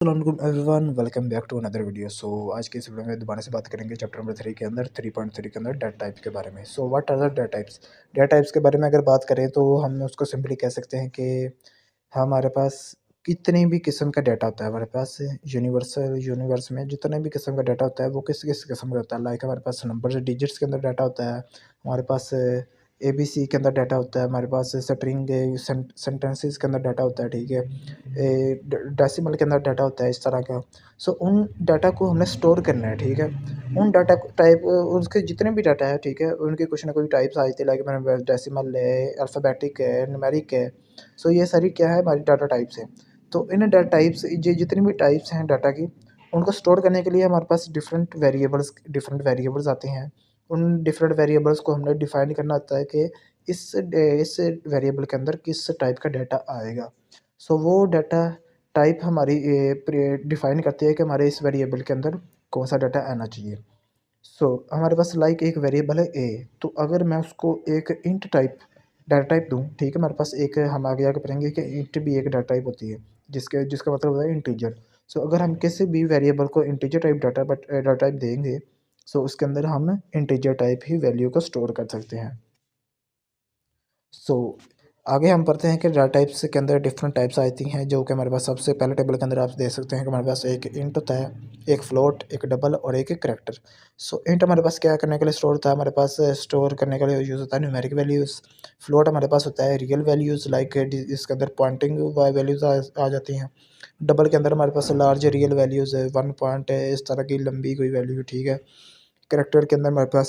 अस्सलामुअलैकुम everyone, welcome back to another video. आज की इस वीडियो में दोबारा से बात करेंगे चैप्टर नंबर 3 के अंदर 3.3 के अंदर डेटा टाइप्स के बारे में। What are the data types. Data types के बारे में अगर बात करें तो हम उसको सिंपली कह सकते हैं कि हमारे पास कितनी भी किस्म का डाटा होता है। हमारे पास यूनिवर्स में जितने भी किस्म का डाटा होता है वो किस किस किस्म का होता है। लाइक हमारे पास नंबर डिजिट्स के अंदर डाटा होता है, हमारे पास एबीसी के अंदर डाटा होता है, हमारे पास स्ट्रिंग सेंटेंसेस के अंदर डाटा होता है, ठीक है, डेसिमल के अंदर डाटा होता है, इस तरह का। उन डाटा को हमने स्टोर करना है, ठीक है। उन डाटा टाइप उसके जितने भी डाटा है, ठीक है, उनके कुछ ना कुछ टाइप्स आए थे। लाइक मैंने डेसिमल है, अल्फ़ाबेटिक है, न्यूमेरिक है। ये सारी क्या है, हमारी डाटा टाइप्स है। तो इन डाटा टाइप्स जितनी भी टाइप्स हैं डाटा की, उनको स्टोर करने के लिए हमारे पास डिफरेंट वेरिएबल्स आते हैं। उन डिफरेंट वेरिएबल्स को हमने डिफाइन करना होता है कि इस वेरिएबल के अंदर किस टाइप का डाटा आएगा। वो डाटा टाइप हमारी डिफाइन करती है कि हमारे इस वेरिएबल के अंदर कौन सा डाटा आना चाहिए। हमारे पास लाइक एक वेरिएबल है ए, तो अगर मैं उसको एक इंट टाइप डाटा टाइप दूँ, ठीक है, हमारे पास एक हम आगे आगे पढ़ेंगे कि इंट भी एक डाटा टाइप होती है, जिसका मतलब होता है इंटीजर। अगर हम किसी भी वेरिएबल को इंटीजर टाइप डाटा टाइप देंगे, उसके अंदर हम इंटीजर टाइप ही वैल्यू को स्टोर कर सकते हैं। सो आगे हम पढ़ते हैं कि डाटा टाइप्स के अंदर डिफरेंट टाइप्स आती हैं, जो कि हमारे पास सबसे पहले टेबल के अंदर आप देख सकते हैं कि हमारे पास एक इंट होता है, एक फ्लोट, एक डबल और एक करैक्टर। इंट हमारे पास क्या करने के लिए स्टोर होता है, हमारे पास स्टोर करने के लिए यूज़ होता है न्यूमेरिक वैल्यूज़। फ्लोट हमारे पास होता है रियल वैल्यूज़, लाइक इसके अंदर पॉइंटिंग वैल्यूज़ आ जाती हैं। डबल के अंदर हमारे पास लार्ज रियल वैल्यूज़ है, 1 पॉइंट है, इस तरह की लंबी कोई वैल्यू, ठीक है। करैक्टर के अंदर हमारे पास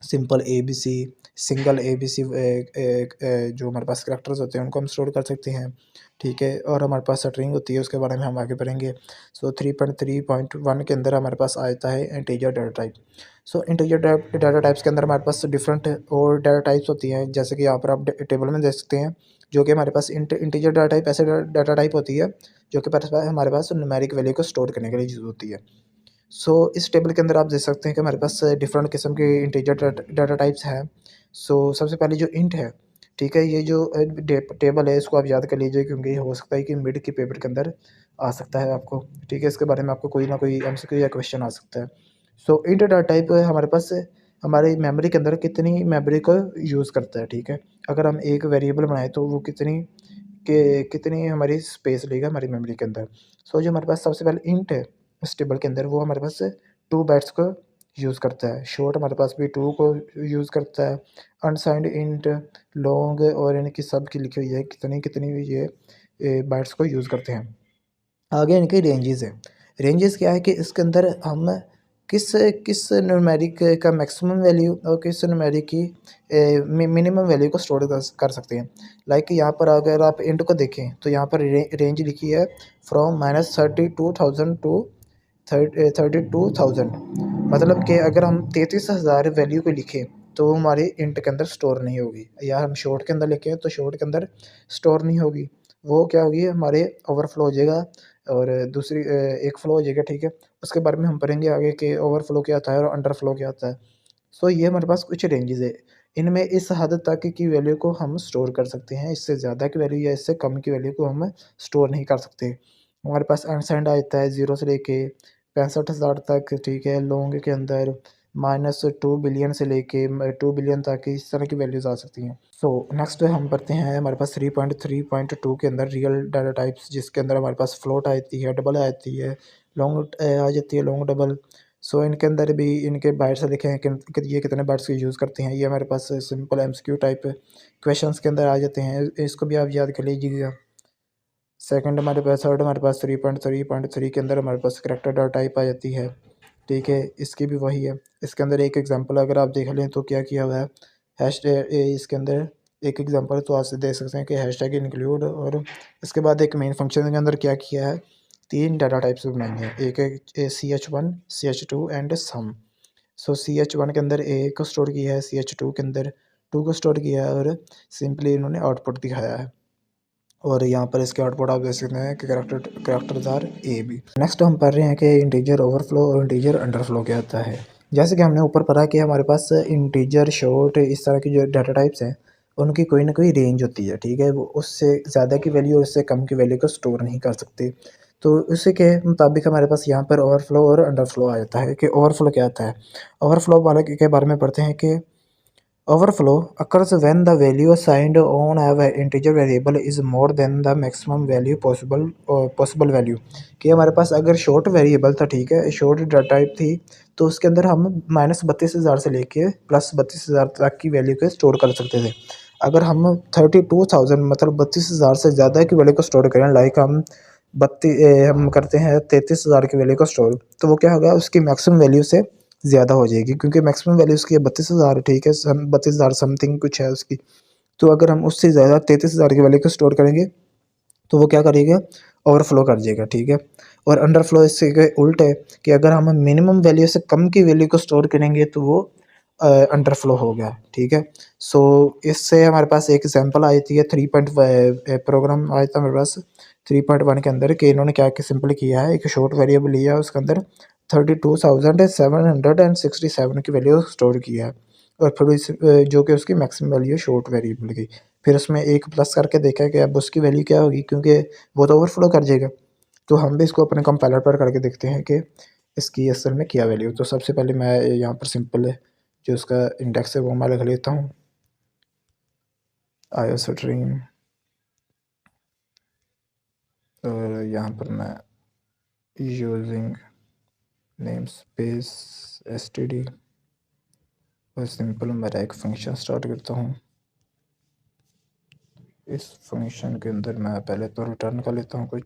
सिंपल एबीसी, सिंगल एबीसी जो हमारे पास करैक्टर्स होते हैं उनको हम स्टोर कर सकते हैं, ठीक है। और हमारे पास स्ट्रिंग होती है, उसके बारे में हम आगे पढ़ेंगे। 3.3.1 के अंदर हमारे पास आता है integer data type. Integer data types के अंदर हमारे पास डिफरेंट और डाटा टाइप्स होती हैं, जैसे कि यहाँ पर आप टेबल में देख सकते हैं, जो कि हमारे पास इंटीजर डाटा टाइप ऐसे डाटा टाइप होती है जो कि हमारे पास न्यूमेरिक वैल्यू को स्टोर करने के लिए यूज़ होती है। इस टेबल के अंदर आप देख सकते हैं कि हमारे पास डिफरेंट किस्म के इंटीजर डाटा टाइप्स हैं। सबसे पहले जो इंट है, ठीक है, ये जो टेबल है इसको आप याद कर लीजिए, क्योंकि हो सकता है कि मिड के पेपर के अंदर आ सकता है आपको, ठीक है, इसके बारे में आपको कोई ना कोई एमसीक्यू या क्वेश्चन आ सकता है। इंट डाटा टाइप हमारे पास हमारी मेमोरी के अंदर कितनी मेमोरी को यूज़ करता है, ठीक है। अगर हम एक वेरिएबल बनाएं तो वो कितनी हमारी स्पेस लेगा हमारी मेमोरी के अंदर। जो हमारे पास सबसे पहले इंट है इस टेबल के अंदर, वो हमारे पास 2 बाइट्स को यूज़ करता है। शॉर्ट हमारे पास भी 2 को यूज़ करता है। अनसाइंड, इंट, लॉन्ग और इनकी सब की लिखी हुई है कितनी ये बाइट्स को यूज़ करते हैं। आगे इनकी रेंजेस है। रेंजेस क्या है कि इसके अंदर हम किस किस न्यूमेरिक का मैक्सिमम वैल्यू और किस न्यूमेरिक की मिनिमम वैल्यू को स्टोर कर सकते हैं। लाइक यहाँ पर अगर आप इंट को देखें तो यहाँ पर रेंज लिखी है फ्रॉम -32,000 टू 32,000। मतलब कि अगर हम 33,000 वैल्यू को लिखें तो वो हमारे इंट के अंदर स्टोर नहीं होगी, या हम शॉर्ट के अंदर लिखें तो शॉर्ट के अंदर स्टोर नहीं होगी। वो क्या होगी, हमारे ओवरफ्लो हो जाएगा और दूसरी एक फ़्लो हो जाएगा, ठीक है। उसके बारे में हम पढ़ेंगे आगे कि ओवरफ्लो क्या होता है और अंडरफ्लो क्या होता है। ये हमारे पास कुछ रेंजेस है। इनमें इस हद तक की वैल्यू को हम स्टोर कर सकते हैं, इससे ज़्यादा की वैल्यू या इससे कम की वैल्यू को हम स्टोर नहीं कर सकते। हमारे पास अनसाइंड आता है 0 से लेके 65,000 तक, ठीक है। लॉन्ग के अंदर -2 बिलियन से लेके 2 बिलियन तक इस तरह की वैल्यूज़ आ सकती हैं। नेक्स्ट हम पढ़ते हैं हमारे पास 3.3.2 के अंदर रियल डाटा टाइप्स, जिसके अंदर हमारे पास फ्लोट आती है, डबल आती है, लॉन्ग आ जाती है, लॉन्ग डबल। इनके अंदर भी इनके बाइट्स लिखे हैं कि ये कितने बाइट्स यूज़ करते हैं। ये हमारे पास सिंपल एमसीक्यू टाइप क्वेश्चंस के अंदर आ जाते हैं, इसको भी आप याद कर लीजिएगा। थर्ड हमारे पास 3.3.3 के अंदर हमारे पास करैक्टर डाटा टाइप आ जाती है, ठीक है। इसकी भी वही है। इसके अंदर एक एग्जांपल अगर आप देख लें तो क्या किया हुआ है, इसके अंदर एक एग्जांपल तो आप देख सकते हैं कि हैशटैग इंक्लूड, और इसके बाद एक मेन फंक्शन के अंदर क्या किया है, 3 डाटा टाइप्स बनाई हैं। एक है CH1, CH2 and some. CH1 के अंदर ए को स्टोर किया है, CH2 के अंदर 2 को स्टोर किया है, और सिंपली इन्होंने आउटपुट दिखाया है। और यहाँ पर इसके आउटपुट आप देख सकते हैं कि characters are A B. Next हम पढ़ रहे हैं कि इंटीजर ओवरफ्लो और इंटीजर अंडरफ्लो क्या होता है। जैसे कि हमने ऊपर पढ़ा कि हमारे पास इंटीजर, शॉर्ट, इस तरह की जो डाटा टाइप्स हैं उनकी कोई ना कोई रेंज होती है, ठीक है। वो उससे ज़्यादा की वैल्यू और उससे कम की वैल्यू को स्टोर नहीं कर सकते। तो उसी के मुताबिक हमारे पास यहाँ पर ओवरफ्लो और अंडरफ्लो आ जाता है कि ओवरफ्लो क्या आता है। ओवरफ्लो वाले के बारे में पढ़ते हैं कि overflow occurs when the value assigned on a integer variable is more than the maximum value possible value। कि हमारे पास अगर शॉर्ट वेरिएबल था, ठीक है, शॉर्ट डाटा टाइप थी, तो उसके अंदर हम -32,000 से लेके +32,000 तक की वैल्यू को स्टोर कर सकते थे। अगर हम 32,000 मतलब 32,000 से ज़्यादा की वैल्यू को स्टोर करें, लाइक हम करते हैं 33,000 की वैल्यू को स्टोर, तो वो क्या होगा, उसकी मैक्सिमम वैल्यू से ज़्यादा हो जाएगी, क्योंकि मैक्सिमम वैल्यू उसकी 32,000, ठीक है, 32,000 समथिंग कुछ है उसकी। तो अगर हम उससे ज़्यादा 33,000 की वैल्यू को स्टोर करेंगे, तो वो क्या करेगा, ओवरफ्लो कर जाएगा, ठीक है। और अंडरफ्लो इससे के उल्ट है कि अगर हम मिनिमम वैल्यू से कम की वैल्यू को स्टोर करेंगे, तो वो अंडरफ्लो हो गया, ठीक है। सो इससे हमारे पास एक एग्जांपल आई थी, 3 प्रोग्राम आया था मेरे पास 3.1 के अंदर, कि इन्होंने क्या सिंपल किया है, एक शॉर्ट वेरिएबल लिया है, उसके अंदर 32,767 की वैल्यू स्टोर किया है, और फिर जो कि उसकी मैक्सिमम वैल्यू है शॉर्ट वेरिएबल की। फिर उसमें एक प्लस करके देखा कि अब उसकी वैल्यू क्या होगी, क्योंकि वो तो ओवरफ्लो कर जाएगा। तो हम भी इसको अपने कंपाइलर पर करके देखते हैं कि इसकी असल में क्या वैल्यू। तो सबसे पहले मैं यहाँ पर सिंपल जो उसका इंडेक्स है वो मैं लिख लेता हूँ, आयोस्ट्रीम, और यहाँ पर मैं यूजिंग नेम स्पेस std और सिंपल मेरा एक फंक्शन स्टार्ट करता हूँ। इस फंक्शन के अंदर मैं पहले तो रिटर्न कर लेता हूँ, कुछ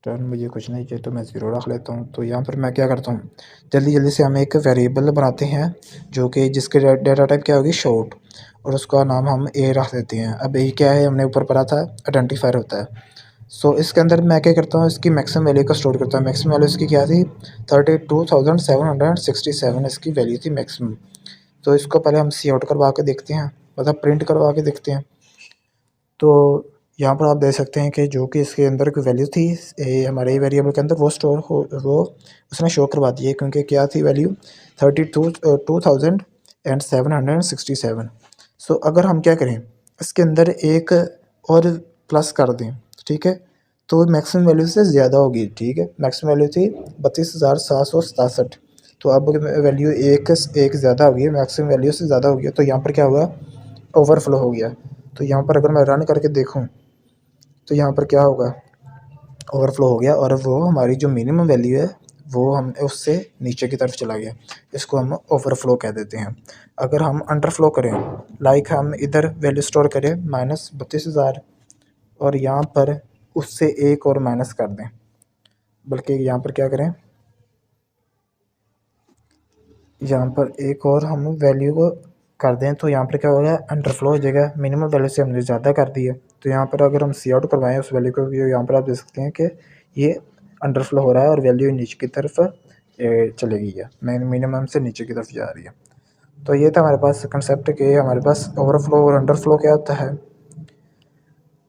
रिटर्न मुझे कुछ नहीं चाहिए, तो मैं ज़ीरो रख लेता हूँ। तो यहाँ पर मैं क्या करता हूँ, जल्दी जल्दी से हम एक वेरिएबल बनाते हैं जो कि जिसके डाटा टाइप क्या होगी, शॉर्ट, और उसका नाम हम ए रख देते हैं। अब ए क्या है, हमने ऊपर पढ़ा था आइडेंटिफायर होता है। सो इसके अंदर मैं क्या करता हूँ, इसकी मैक्सिमम वैल्यू को स्टोर करता हूँ। मैक्सिमम वैल्यू इसकी क्या थी, 32,767 इसकी वैल्यू थी मैक्सिमम। तो इसको पहले हम सी आउट करवा के देखते हैं, मतलब प्रिंट करवा के देखते हैं। तो यहाँ पर आप देख सकते हैं कि जो कि इसके अंदर की वैल्यू थी हमारे वेरिएबल के अंदर, वो उसने शो करवा दी है, क्योंकि क्या थी वैल्यू 32,767। सो अगर हम क्या करें, इसके अंदर एक और प्लस कर दें, ठीक है, तो मैक्सिमम वैल्यू से ज़्यादा होगी, ठीक है। मैक्सिमम वैल्यू थी 32,767, तो अब वैल्यू एक ज़्यादा हो गई, मैक्सिमम वैल्यू से ज़्यादा हो गया, तो यहाँ पर क्या हुआ, ओवरफ्लो हो गया। तो यहाँ पर अगर मैं रन करके देखूँ, तो यहाँ पर क्या होगा, ओवरफ्लो हो गया, और वो हमारी जो मिनिमम वैल्यू है वो हम उससे नीचे की तरफ चला गया। इसको हम ओवरफ्लो कह देते हैं। अगर हम अंडरफ्लो करें, लाइक हम इधर वैल्यू स्टोर करें -32,000, और यहाँ पर उससे एक और माइनस कर दें, बल्कि यहाँ पर क्या करें, यहाँ पर एक और हम वैल्यू को कर दें, तो यहाँ पर क्या होगा, अंडरफ्लो हो जाएगा। मिनिमम वैल्यू से हमने ज़्यादा कर दी है, तो यहाँ पर अगर हम सी आउट करवाएं उस वैल्यू को, यहाँ पर आप देख सकते हैं कि ये अंडरफ्लो हो रहा है और वैल्यू नीचे की तरफ चली गई है, मिनिमम से नीचे की तरफ जा रही है। तो ये था हमारे पास कंसेप्ट कि हमारे पास ओवरफ्लो और अंडरफ्लो क्या होता है।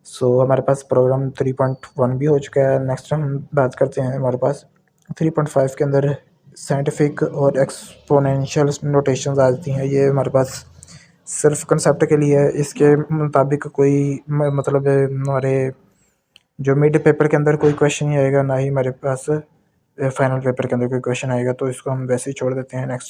सो हमारे पास प्रोग्राम 3.1 भी हो चुका है। नेक्स्ट हम बात करते हैं, हमारे पास 3.5 के अंदर साइंटिफिक और एक्सपोनेंशियल नोटेशंस आ जाती हैं। ये हमारे पास सिर्फ कंसेप्ट के लिए है, इसके मुताबिक कोई मतलब हमारे जो मिड पेपर के अंदर कोई क्वेश्चन नहीं आएगा, ना ही हमारे पास फाइनल पेपर के अंदर कोई क्वेश्चन आएगा, तो इसको हम वैसे ही छोड़ देते हैं। नेक्स्ट